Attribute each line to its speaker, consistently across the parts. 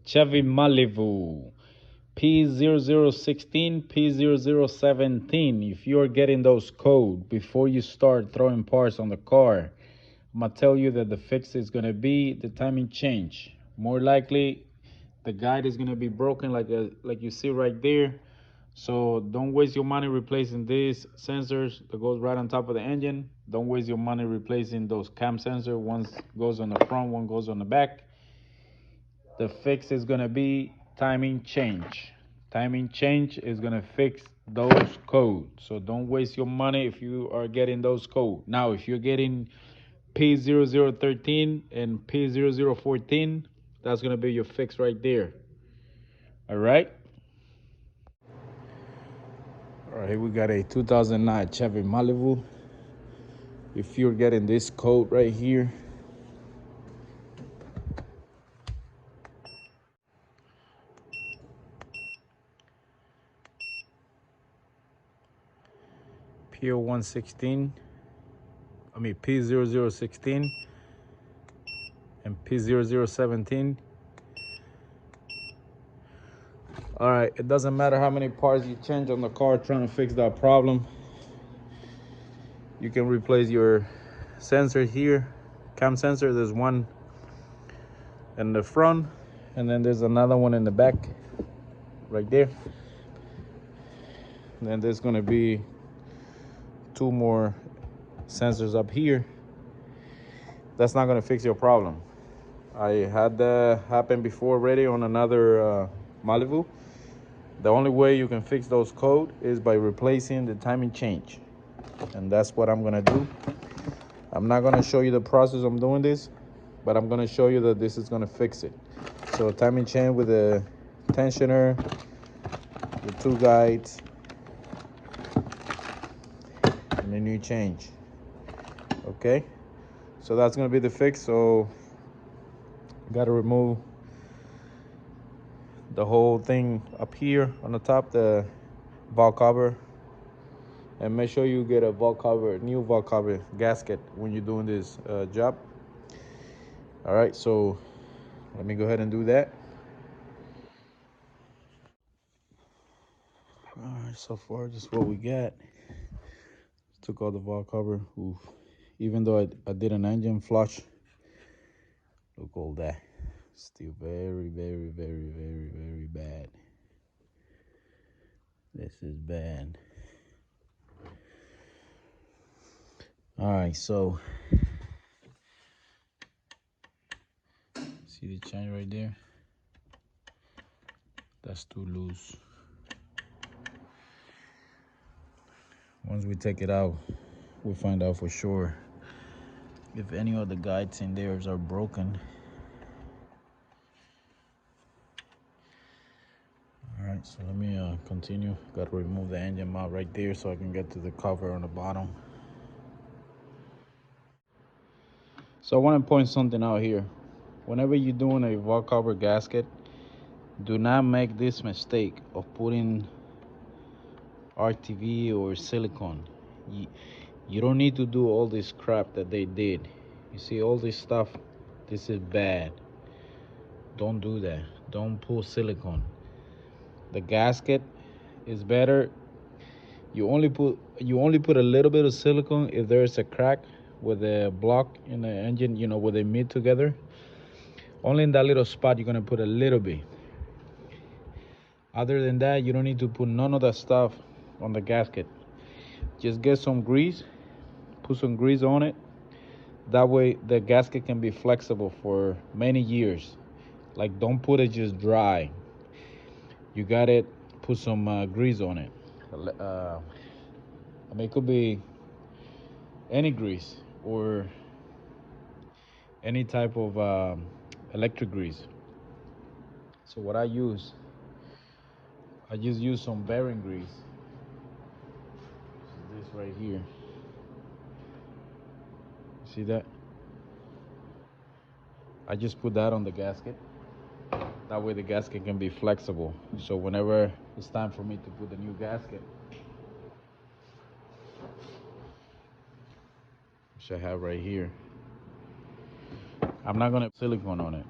Speaker 1: Chevy Malibu, p0016, p0017. If you are getting those codes before you start throwing parts on the car, I'm gonna tell you that the fix is gonna be the timing change. More likely, the guide is gonna be broken like you see right there. So don't waste your money replacing these sensors that goes right on top of the engine. Don't waste your money replacing those cam sensors. One goes on the front, one goes on the back. The fix is gonna be timing change. Timing change is gonna fix those codes. So don't waste your money if you are getting those codes. Now, if you're getting p0013 and p0014, that's gonna be your fix right there. All right. All right, here we got a 2009 Chevy Malibu. If you're getting this code right here, p0016, p0016 and p0017. All right, it doesn't matter how many parts you change on the car trying to fix that problem. You can replace your sensor here, cam sensor. There's one in the front, and then there's another one in the back, right there. And then there's gonna be two more sensors up here. That's not gonna fix your problem. I had that happen before already on another Malibu. The only way you can fix those codes is by replacing the timing change. And that's what I'm gonna do. I'm not gonna show you the process I'm doing this, but I'm gonna show you that this is gonna fix it. So timing chain with the tensioner, the two guides, and the new change. Okay, so that's gonna be the fix. So gotta remove the whole thing up here on the top, the valve cover, and make sure you get a valve cover, new valve cover gasket when you're doing this job. All right, so let me go ahead and do that. All right, so far just what we got. Took all the valve cover. Oof. Even though I did an engine flush, look all that. Still very, very, very, very, very bad. This is bad. All right, so see the chain right there? That's too loose. Once we take it out, we'll find out for sure if any of the guides in there are broken. All right, so let me continue. Got to remove the engine mount right there so I can get to the cover on the bottom. So I want to point something out here. Whenever you're doing a valve cover gasket, do not make this mistake of putting RTV or silicone. You don't need to do all this crap that they did. You see all this stuff, this is bad. Don't do that. Don't put silicone. The gasket is better. You only put a little bit of silicone if there is a crack with the block in the engine, you know, where they meet together. Only in that little spot you're gonna put a little bit. Other than that, you don't need to put none of that stuff on the gasket. Just get some grease, put some grease on it. That way the gasket can be flexible for many years. Like, don't put it just dry. You got it, put some grease on it. I mean, it could be any grease or any type of electric grease. So what I just use some bearing grease. This right here. See that? I just put that on the gasket. That way the gasket can be flexible. So whenever it's time for me to put the new gasket, which I have right here, I'm not gonna put silicone on it.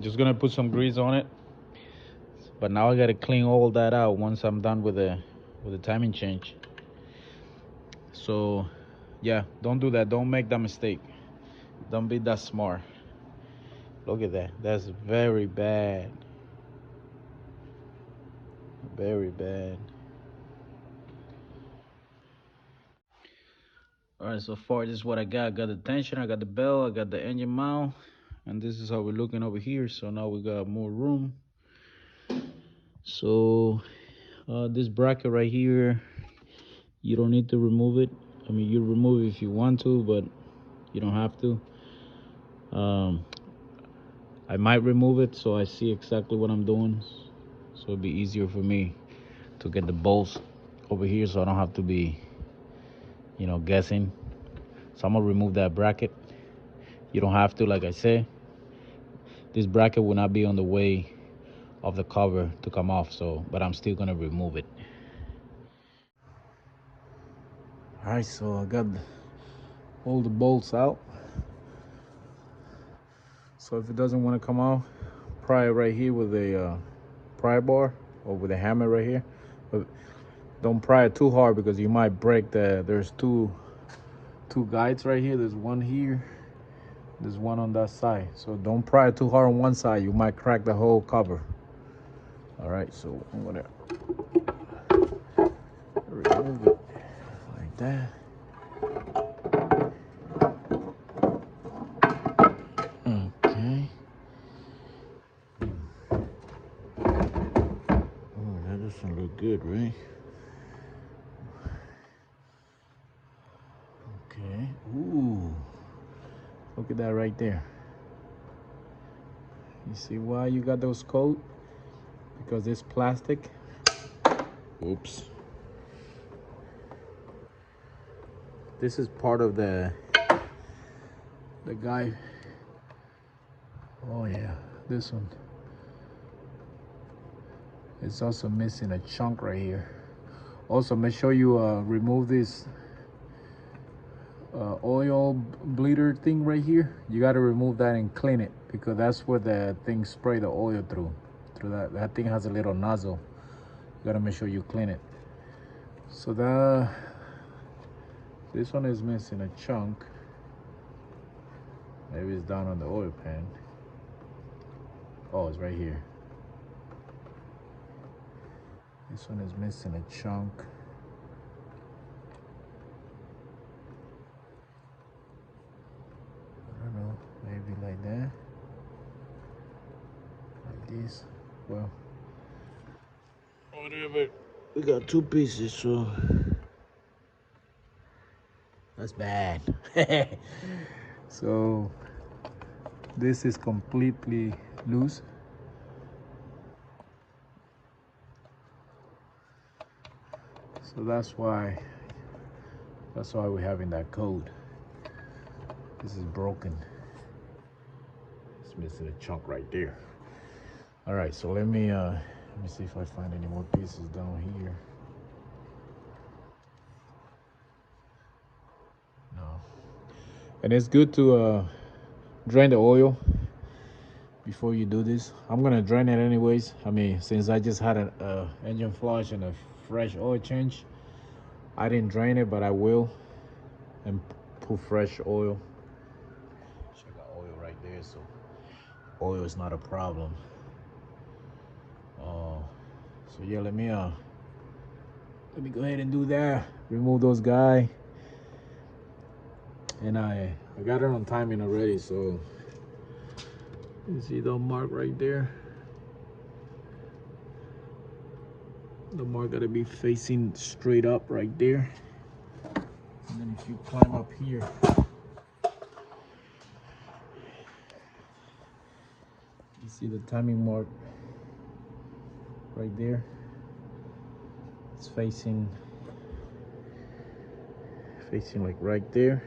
Speaker 1: just gonna put some grease on it. But now I gotta clean all that out once I'm done with the timing change. So yeah, don't do that. Don't make that mistake. Don't be that smart. Look at that. That's very bad. Very bad. All right, so far this is what I got. I got the tension, I got the bell, I got the engine mount, and this is how we're looking over here. So now we got more room. So this bracket right here, you don't need to remove it. I mean, you remove it if you want to, but you don't have to. I might remove it so I see exactly what I'm doing, so it'll be easier for me to get the bolts over here, so I don't have to be, guessing. So I'm gonna remove that bracket. You don't have to, like I said. This bracket will not be on the way of the cover to come off, so but I'm still gonna remove it. All right, so I got all the bolts out. So if it doesn't want to come out, pry it right here with a pry bar or with a hammer right here. But don't pry it too hard because you might break there's two guides right here. There's one here, there's one on that side. So don't pry it too hard on one side. You might crack the whole cover. All right, so I'm gonna remove it like that. Okay. Oh, that doesn't look good, right? Okay. Ooh. Look at that right there. You see why you got those coat? Because it's plastic. Oops. This is part of the guy. Oh yeah, this one. It's also missing a chunk right here. Also, make sure you remove this oil bleeder thing right here. You got to remove that and clean it because that's where the thing spray the oil through that thing has a little nozzle. You got to make sure you clean it. So this one is missing a chunk. Maybe it's down on the oil pan. Oh, it's right here. This one is missing a chunk. I don't know, maybe like that. Like this. Well, whatever. We got two pieces, so that's bad. So this is completely loose. So that's why we're having that code. This is broken. It's missing a chunk right there. All right, so let me see if I find any more pieces down here. No. And it's good to drain the oil before you do this. I'm gonna drain it anyways. I mean, since I just had an engine flush and a fresh oil change, I didn't drain it, but I will, and put fresh oil. Check out oil right there, so oil is not a problem. So yeah, let me go ahead and do that. Remove those guys, and I got it on timing already. So you see the mark right there. The mark gotta be facing straight up right there. And then if you climb up here, you see the timing mark right there. It's facing like right there,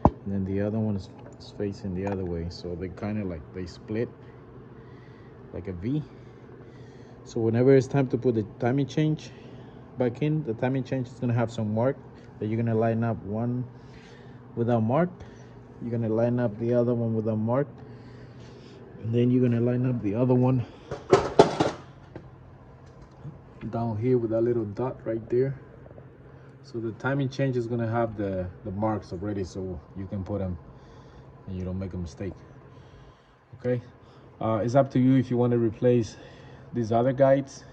Speaker 1: and then the other one is facing the other way. So they kind of like they split like a V. So whenever it's time to put the timing change back in, the timing change is gonna have some mark that you're gonna line up one without mark, you're gonna line up the other one with a mark, and then you're gonna line up the other one down here with that little dot right there. So the timing change is gonna have the marks already, so you can put them and you don't make a mistake. Okay, it's up to you if you want to replace these other guides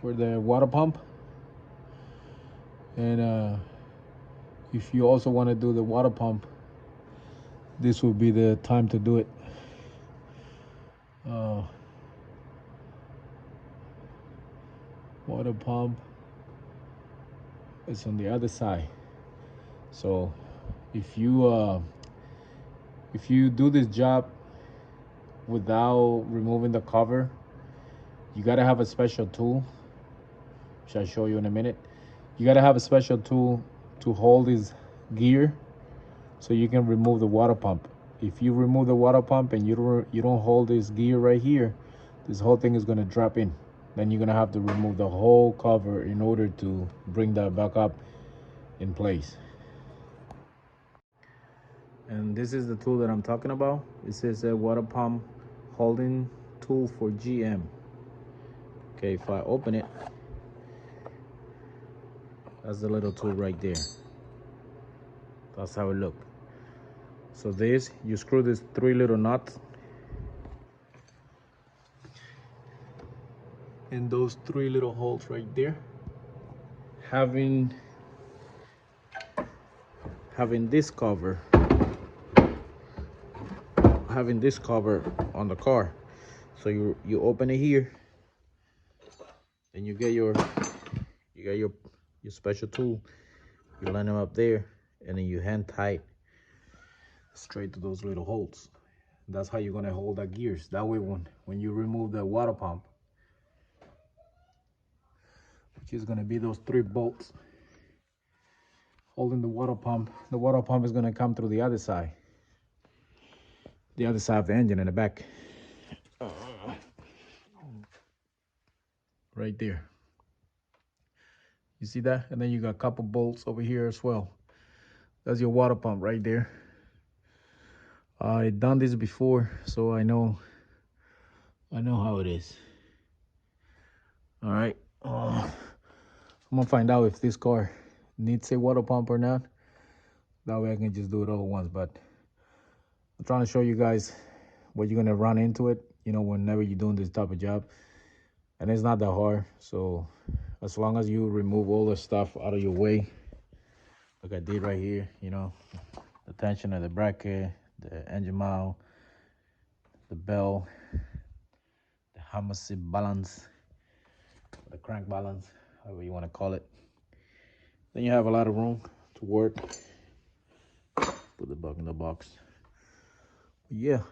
Speaker 1: for the water pump, and if you also want to do the water pump, this will be the time to do it. Water pump is on the other side. So if you do this job without removing the cover, you gotta have a special tool, which I'll show you in a minute. You gotta have a special tool to hold this gear so you can remove the water pump. If you remove the water pump and you don't hold this gear right here, this whole thing is gonna drop in. Then you're gonna have to remove the whole cover in order to bring that back up in place. And this is the tool that I'm talking about. It says a water pump holding tool for GM. Okay, if I open it, that's the little tool right there. That's how it looks. So this, you screw these 3 little nuts in those 3 little holes right there. Having this cover, on the car, so you open it here, then you get your special tool, you line them up there, and then you hand tight straight to those little holes. That's how you're gonna hold that gears. That way when you remove the water pump, which is gonna be those 3 bolts holding the water pump is gonna come through the other side of the engine in the back. Right there. You see that? And then you got a couple bolts over here as well. That's your water pump right there. I've done this before, so I know how it is. All right. I'm gonna find out if this car needs a water pump or not. That way I can just do it all at once. But I'm trying to show you guys what you're gonna run into it, whenever you're doing this type of job. And it's not that hard. So as long as you remove all the stuff out of your way, like I did right here, the tension of the bracket, the engine mount, the bell, the hammerset balance, the crank balance, however you want to call it. Then you have a lot of room to work. Put the bug in the box. But yeah,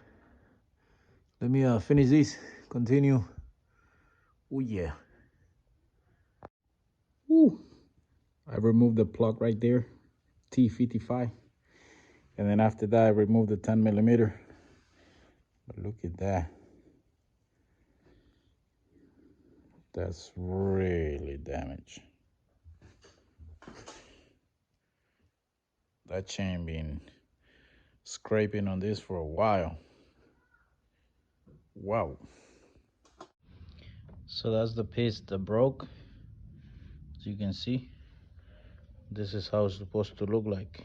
Speaker 1: let me finish this, continue. Oh yeah. Woo. I removed the plug right there, T55. And then after that, I removed the 10mm. But look at that. That's really damaged. That chain been scraping on this for a while. Wow. So that's the piece that broke. As you can see, this is how it's supposed to look like.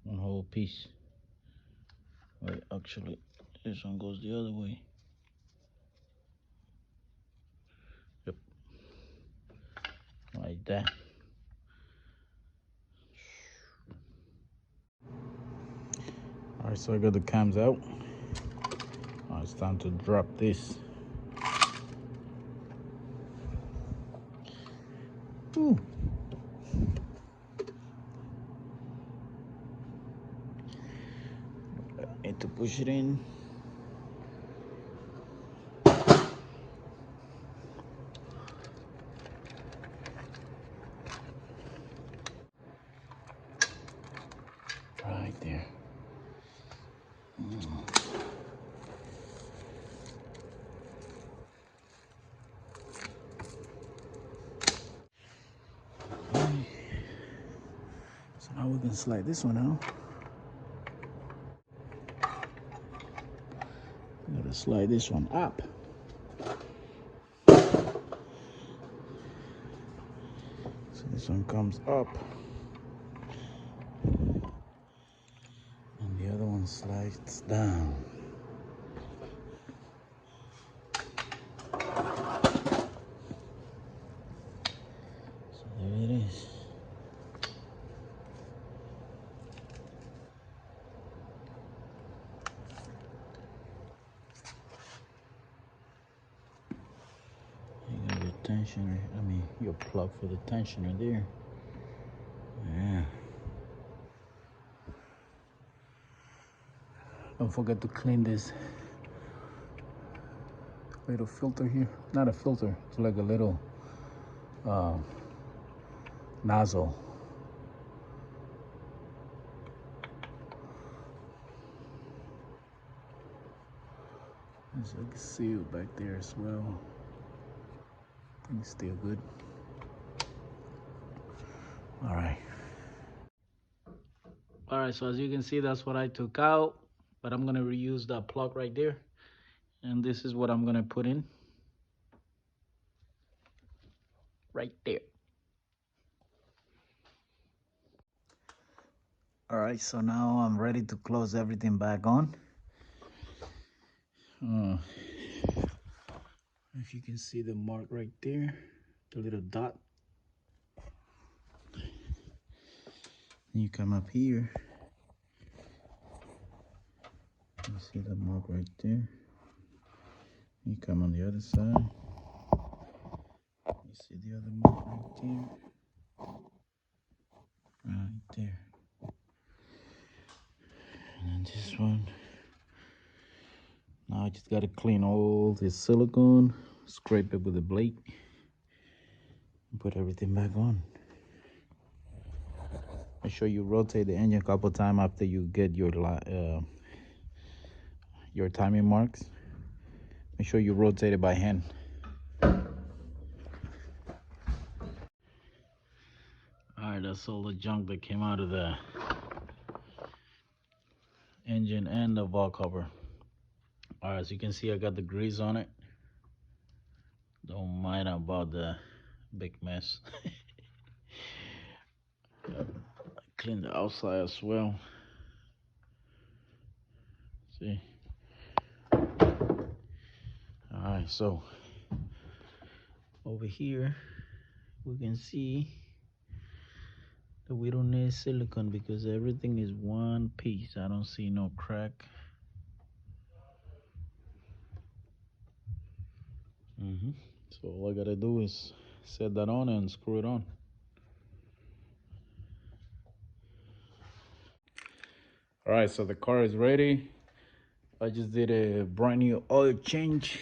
Speaker 1: One whole piece. Wait, actually, this one goes the other way. Yep. Like that. All right, so I got the cams out. Now it's time to drop this. Ooh. Need to push it in. Right there. So now Now we can slide this one out. Gotta slide this one up. So this one comes up. And the other one slides down. So there it is. Tensioner, your plug for the tensioner there. Yeah. Don't forget to clean this little filter here. Not a filter, it's like a little nozzle. There's like a seal back there as well. I think it's still good. All right. All right, so as you can see, that's what I took out, but I'm gonna reuse that plug right there. And this is what I'm gonna put in. Right there. All right, so now I'm ready to close everything back on. If you can see the mark right there, the little dot. You come up here. You see the mark right there. You come on the other side. You see the other mark right there. Right there. And then this one. Now I just gotta clean all this silicone, scrape it with a blade, and put everything back on. Make sure you rotate the engine a couple times after you get your timing marks. Make sure you rotate it by hand. Alright, that's all the junk that came out of the engine and the valve cover. Alright, as you can see, I got the grease on it. Don't mind about the big mess. Clean the outside as well. See? Alright, so over here we can see that we don't need silicone because everything is one piece. I don't see no crack. So all I gotta do is set that on and screw it on. All right, so the car is ready. I just did a brand new oil change.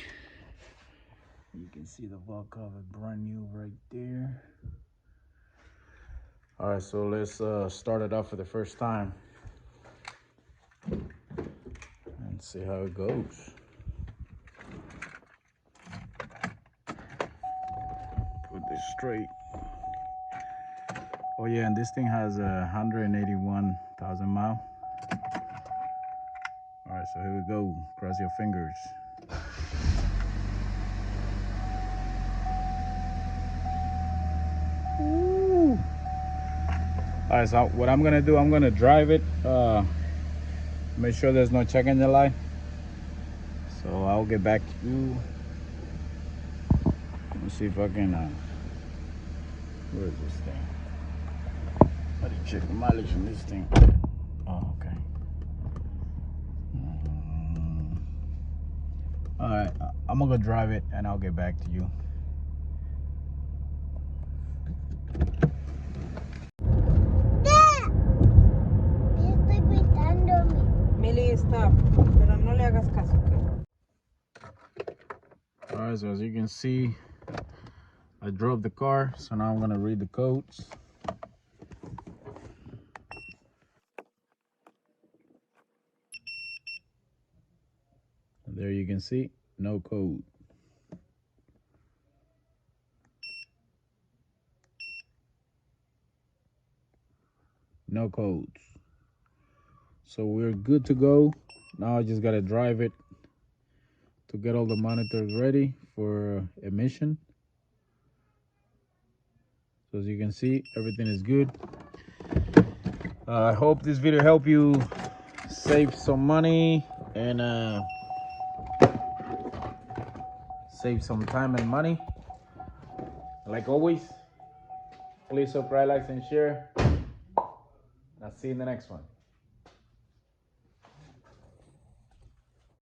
Speaker 1: You can see the valve cover brand new right there. All right, so let's start it off for the first time and see how it goes. Put this straight. Oh yeah, and this thing has 181,000 miles. All right, so here we go. Cross your fingers. Ooh. All right, so what I'm gonna do, I'm gonna drive it. Make sure there's no check engine light. So I'll get back to you. Let's see if I can. Where is this thing? How do you check the mileage on this thing? Oh, okay. All right, I'm gonna go drive it and I'll get back to you.
Speaker 2: Stop, pero no le hagas caso, ¿ok?
Speaker 1: Alright, so as you can see, I drove the car, so now I'm gonna read the codes. And there you can see, no code. no codes. So we're good to go. Now I just gotta drive it to get all the monitors ready for emission. So as you can see, everything is good. I hope this video helped you save some money and save some time and money. Like always, please subscribe, like, and share. I'll see you in the next one.